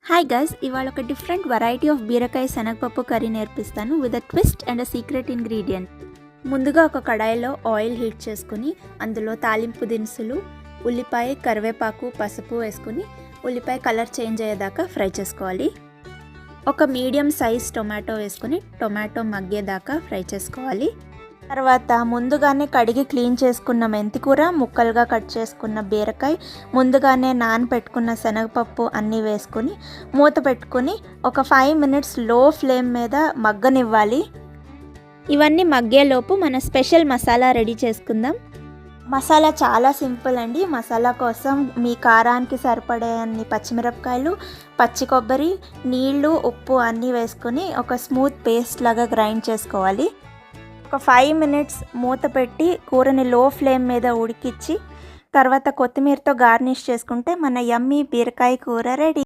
Hi guys, ఇవాళ ఒక different variety of బీరకాయ శనగపప్పు కర్రీ నేర్పిస్తాను with a twist and a secret ingredient. ముందుగా ఒక కడాయిలో ఆయిల్ హీట్ చేసుకుని అందులో తాలింపు దినుసులు, ఉల్లిపాయ, కరివేపాకు, పసుపు వేసుకుని ఉల్లిపాయ కలర్ చేంజ్ అయ్యేదాకా ఫ్రై చేసుకోవాలి. ఒక మీడియం సైజ్ టొమాటో వేసుకుని టొమాటో మగ్గేదాకా ఫ్రై చేసుకోవాలి. తర్వాత ముందుగానే కడిగి క్లీన్ చేసుకున్న మెంతికూర, ముక్కలుగా కట్ చేసుకున్న బీరకాయ, ముందుగానే నానబెట్టుకున్న శనగపప్పు అన్నీ వేసుకుని మూత పెట్టుకుని ఒక 5 మినిట్స్ లో ఫ్లేమ్ మీద మగ్గనివ్వాలి. ఇవన్నీ మగ్గేలోపు మన స్పెషల్ మసాలా రెడీ చేసుకుందాం. మసాలా చాలా సింపుల్ అండి. మసాలా కోసం మీ కారానికి సరిపడే అన్ని పచ్చిమిరపకాయలు, పచ్చి కొబ్బరి, నీళ్లు, ఉప్పు అన్నీ వేసుకొని ఒక స్మూత్ పేస్ట్ లాగా గ్రైండ్ చేసుకోవాలి. ఒక 5 మినిట్స్ మూత పెట్టి కూరని లో ఫ్లేమ్ మీద ఉడికించి తర్వాత కొత్తిమీరతో గార్నిష్ చేసుకుంటే మన యమ్మీ బీరకాయ కూర రెడీ.